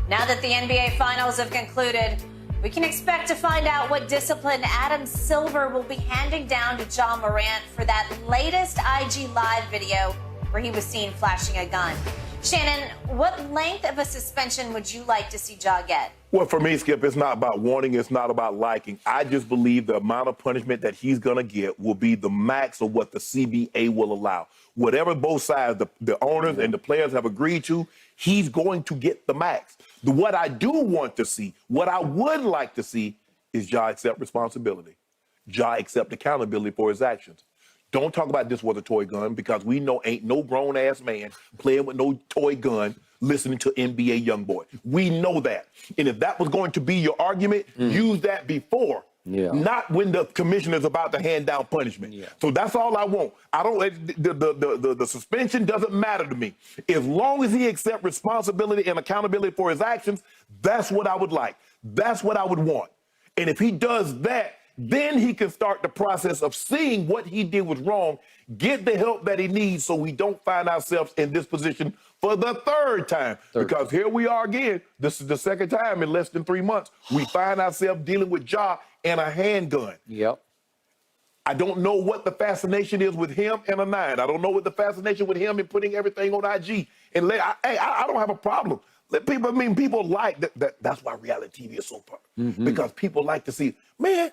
Now that the NBA Finals have concluded, we can expect to find out what discipline Adam Silver will be handing down to Ja Morant for that latest IG Live video where he was seen flashing a gun. Shannon, what length of a suspension would you like to see Ja get? Well, for me, Skip, it's not about wanting, it's not about liking. I just believe the amount of punishment that he's going to get will be the max of what the CBA will allow. Whatever both sides, the owners and the players have agreed to, he's going to get the max. What I do want to see, what I would like to see, is Ja accept responsibility. Ja accept accountability for his actions. Don't talk about this was a toy gun, because we know ain't no grown-ass man playing with no toy gun listening to NBA YoungBoy. We know that. And if that was going to be your argument, use that before, not when the commissioner is about to hand down punishment. So that's all I want. I don't. The suspension doesn't matter to me. As long as he accepts responsibility and accountability for his actions, that's what I would like. That's what I would want. And if he does that, then he can start the process of seeing what he did was wrong, get the help that he needs so we don't find ourselves in this position for the third time. Because here we are again. This is the second time in less than 3 months. We find ourselves dealing with Ja and a handgun. I don't know what the fascination is with him and a 9. I don't know what the fascination with him and putting everything on IG. And I don't have a problem. People like that. That's why reality TV is so popular. Because people like to see, man,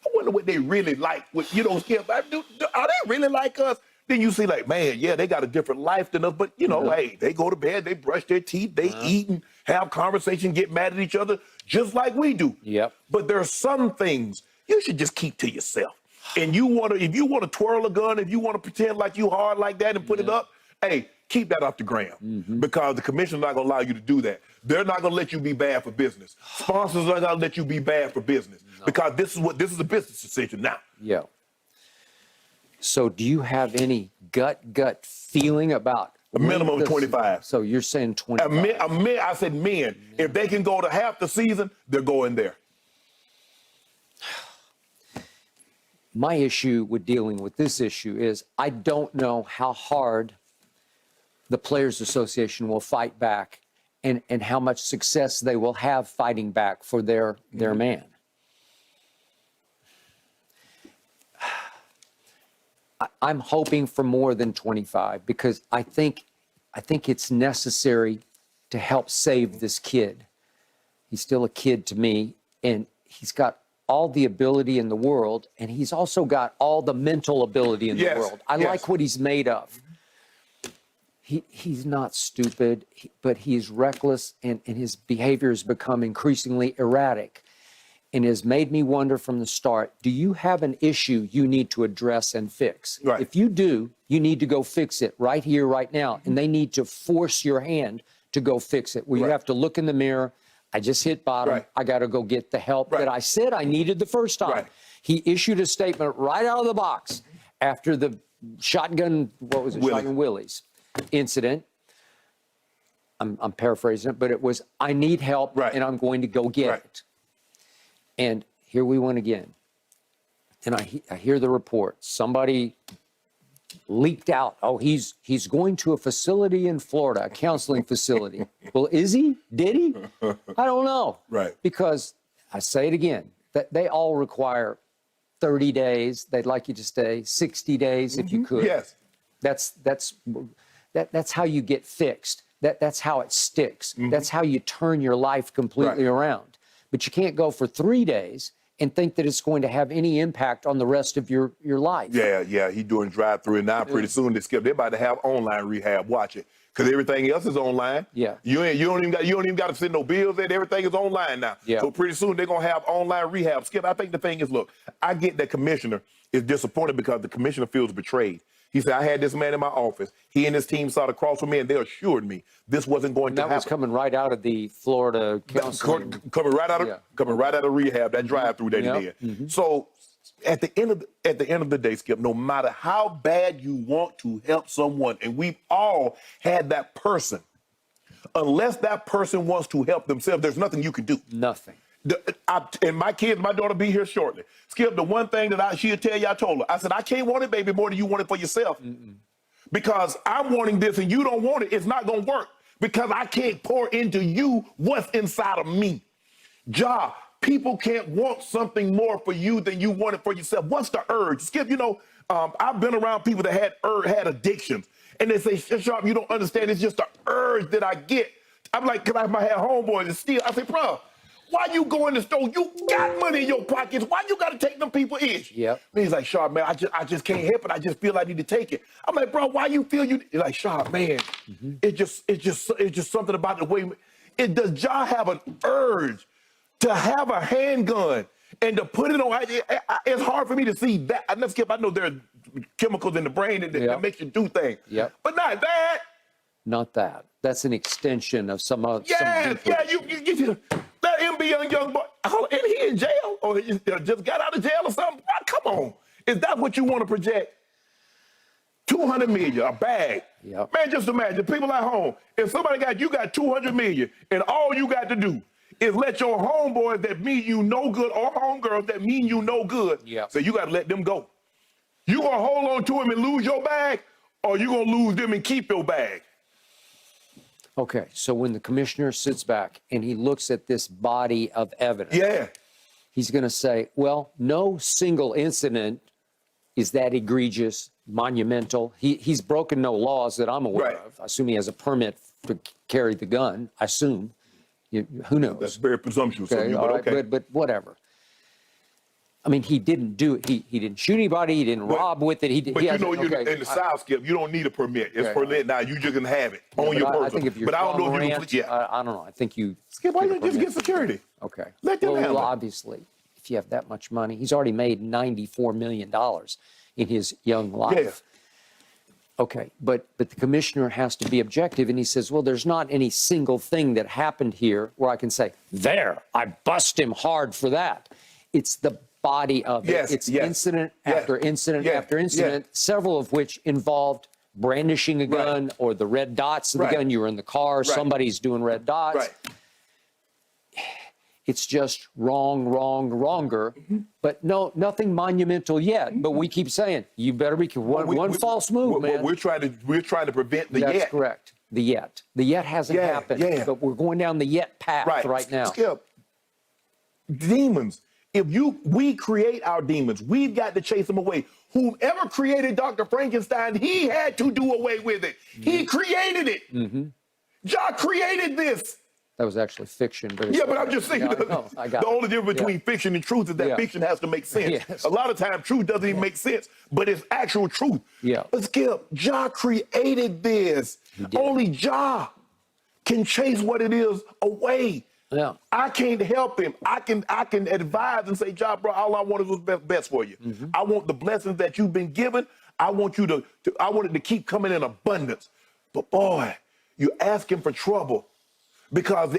I wonder what they really like. Skip, are they really like us? Then you see, like, man, yeah, they got a different life than us. But, hey, they go to bed, they brush their teeth, they eat and have conversation, get mad at each other, just like we do. But there are some things you should just keep to yourself. And if you want to twirl a gun, if you want to pretend like you hard like that and put it up, hey, keep that off the ground. Because the commissioner's not going to allow you to do that. They're not going to let you be bad for business. Sponsors are not going to let you be bad for business. Because this is a business decision now. So do you have any gut feeling about a minimum of 25? So you're saying 25? I said men. If they can go to half the season, they're going there. My issue with dealing with this issue is I don't know how hard the Players Association will fight back and how much success they will have fighting back for their man. I'm hoping for more than 25 because I think it's necessary to help save this kid. He's still a kid to me, and he's got all the ability in the world, and he's also got all the mental ability in the world. I like what he's made of. He's not stupid, but he's reckless, and his behavior has become increasingly erratic. And has made me wonder from the start, do you have an issue you need to address and fix? If you do, you need to go fix it right here, right now. And they need to force your hand to go fix it, where you have to look in the mirror. I just hit bottom. I got to go get the help that I said I needed the first time. He issued a statement right out of the box after the shotgun, Shotgun Willie's incident. I'm paraphrasing it, but it was, I need help and I'm going to go get it. And here we went again. And I hear the report. Somebody leaked out, oh, he's going to a facility in Florida, a counseling facility. Well, is he? Did he? I don't know. Because, I say it again, that they all require 30 days. They'd like you to stay 60 days if you could. That's how you get fixed. That's how it sticks. That's how you turn your life completely around. But you can't go for 3 days and think that it's going to have any impact on the rest of your life. He's doing drive-through, and now pretty soon they're about to have online rehab. Watch it, because everything else is online. You don't even got to send no bills in. Everything is online now. So pretty soon they're gonna have online rehab. Skip, I think the thing is, look, I get that commissioner is disappointed because the commissioner feels betrayed. He said, I had this man in my office. He and his team sat across from me, and they assured me this wasn't going to happen. That was coming right out of the Florida counseling. Coming right out of rehab, that drive-through that he did. So at the end of the day, Skip, no matter how bad you want to help someone, and we've all had that person, unless that person wants to help themselves, there's nothing you can do. Nothing. And my daughter be here shortly. Skip, the one thing that she'll tell you, I told her, I said, I can't want it, baby, more than you want it for yourself. Because I'm wanting this and you don't want it, it's not going to work. because I can't pour into you what's inside of me. Ja, people can't want something more for you than you want it for yourself. What's the urge? Skip, I've been around people that had addictions, and they say, Sharp, you don't understand. It's just the urge that I get. I'm like, because I had homeboys and steal. I say, bro, why you go in the store? You got money in your pockets. Why you got to take them people in? Yep. And he's like, Sharp, man, I just can't help it. I just feel I need to take it. I'm like, bro, why you feel you? He's like, Sharp, man, it's just something about the way. Does Ja have an urge to have a handgun and to put it on? It's hard for me to see that. Let's skip. I know there are chemicals in the brain that makes you do things. Yep. But not that. Not that. That's an extension of some other. Yeah. That NBA young boy, and he in jail or he just got out of jail or something. Come on. Is that what you want to project? 200 million, a bag. Yep. Man, just imagine, people at home, if somebody you got 200 million, and all you got to do is let your homeboys that mean you no good or homegirls that mean you no good, so you got to let them go. You going to hold on to them and lose your bag, or you going to lose them and keep your bag? Okay, so when the commissioner sits back and he looks at this body of evidence, he's going to say, well, no single incident is that egregious, monumental. He's broken no laws that I'm aware of. I assume he has a permit to carry the gun. I assume. Who knows? That's very presumptuous. Okay, but whatever. I mean, he didn't do it. He didn't shoot anybody. He didn't rob with it. In the South, Skip, you don't need a permit. It's permit now. You just can have it on your person. I think if you're I don't know if you Morant, I don't know. I think you. Skip, why don't you just get security? Okay. Let them handle it. Obviously, if you have that much money, he's already made $94 million in his young life. Yeah. Okay, but the commissioner has to be objective, and he says, well, there's not any single thing that happened here where I can say, there, I bust him hard for that. It's the body of it. It's incident after incident after incident, several of which involved brandishing a gun or the red dots of the gun. You were in the car, somebody's doing red dots. It's just wronger, but nothing monumental yet. But we keep saying, you better be one false move, man. We're trying to prevent the yet. That's correct. The yet hasn't happened, but we're going down the yet path right now. Skip, demons. If we create our demons, we've got to chase them away. Whoever created Dr. Frankenstein, he had to do away with it. He created it. Ja created this. That was actually fiction. But but I'm just saying the only difference between fiction and truth is that fiction has to make sense. A lot of times truth doesn't even make sense, but it's actual truth. But Skip, Ja created this. Only Ja can chase what it is away. I can't help him. I can advise and say, Ja, bro, all I want is what's best for you. I want the blessings that you've been given. I want you I want it to keep coming in abundance. But boy, you're asking for trouble because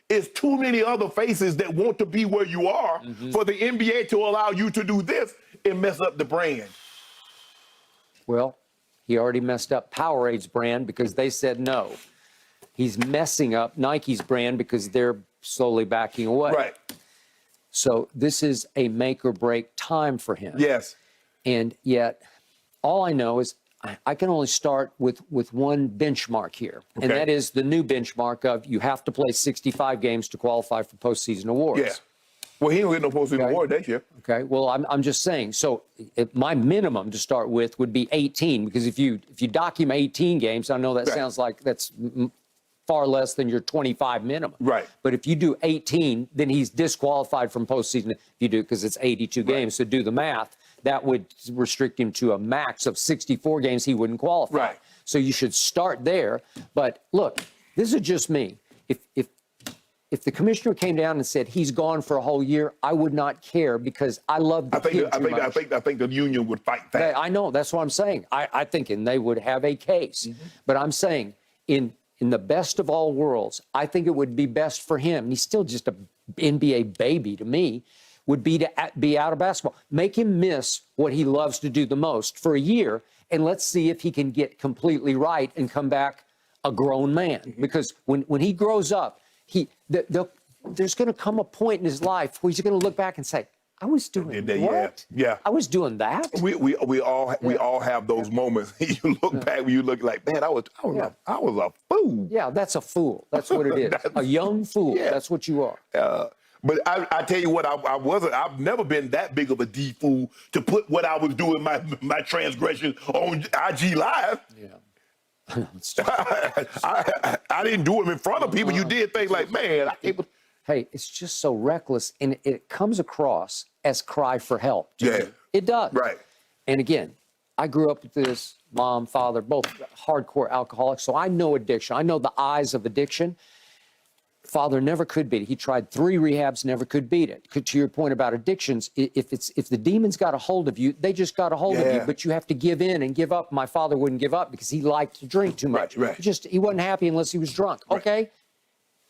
it's too many other faces that want to be where you are for the NBA to allow you to do this and mess up the brand. Well, he already messed up Powerade's brand because they said no. He's messing up Nike's brand because they're slowly backing away. So this is a make or break time for him. And yet, all I know is I can only start with one benchmark here, and that is the new benchmark of you have to play 65 games to qualify for postseason awards. Well, he don't get no postseason award this year. Okay. Well, I'm just saying. So my minimum to start with would be 18, because if you dock him 18 games, I know that sounds like that's far less than your 25 minimum. But if you do 18, then he's disqualified from postseason. If you do, because it's 82 games, so do the math. That would restrict him to a max of 64 games. He wouldn't qualify. So you should start there. But look, this is just me. If the commissioner came down and said he's gone for a whole year, I would not care because I love the kid too much. I think the union would fight that. I know. That's what I'm saying. I think, and they would have a case. But I'm saying in the best of all worlds, I think it would be best for him. He's still just an NBA baby to me. Would be to be out of basketball. Make him miss what he loves to do the most for a year, and let's see if he can get completely right and come back a grown man. Because when he grows up, there's going to come a point in his life where he's going to look back and say, I was doing Yeah, what? yeah. I was doing that? We all have those moments. You look back when you look like, man, I was a fool. Yeah, that's a fool. That's what it is. A young fool. Yeah. That's what you are. But I tell you what, I've never been that big of a D fool to put what I was doing, my transgression on IG Live. Yeah. I didn't do them in front of people. You did things like, man, I can't. Hey, it's just so reckless, and it comes across as cry for help. To Yeah. me. It does. Right. And again, I grew up with this mom, father, both hardcore alcoholics, so I know addiction. I know the eyes of addiction. Father never could beat it. He tried 3 rehabs, never could beat it. To your point about addictions, if the demons got a hold of you, they just got a hold of you. But you have to give in and give up. My father wouldn't give up because he liked to drink too much. Right. He wasn't happy unless he was drunk. Right. Okay,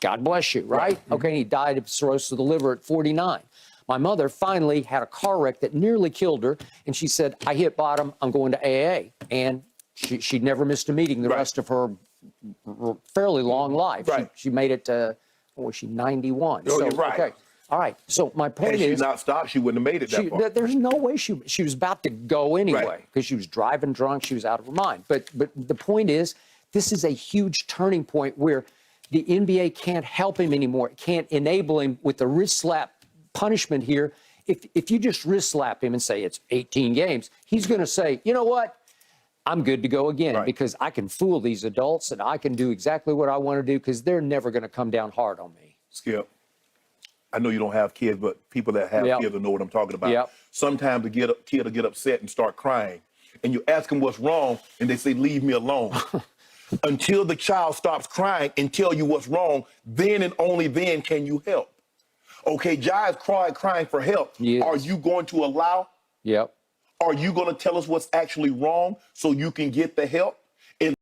God bless you, right? Okay, he died of cirrhosis of the liver at 49. My mother finally had a car wreck that nearly killed her, and she said, I hit bottom, I'm going to AA. And she never missed a meeting the rest of her fairly long life. Right. She made it to, what was she, 91? Oh, so, you're right. Okay. All right. So my point Had she is, not stopped, she wouldn't have made it that far. there's no way she was about to go anyway because she was driving drunk. She was out of her mind. But the point is, this is a huge turning point where the NBA can't help him anymore. It can't enable him with the wrist slap punishment here. If you just wrist slap him and say it's 18 games, he's going to say, you know what? I'm good to go again because I can fool these adults and I can do exactly what I want to do because they're never going to come down hard on me. Skip, I know you don't have kids, but people that have kids will know what I'm talking about. Yep. Sometimes a kid will get upset and start crying, and you ask them what's wrong, and they say, leave me alone. Until the child stops crying and tell you what's wrong, then and only then can you help. Okay, Ja is crying for help. Yes. Are you going to allow? Yep. Are you going to tell us what's actually wrong so you can get the help?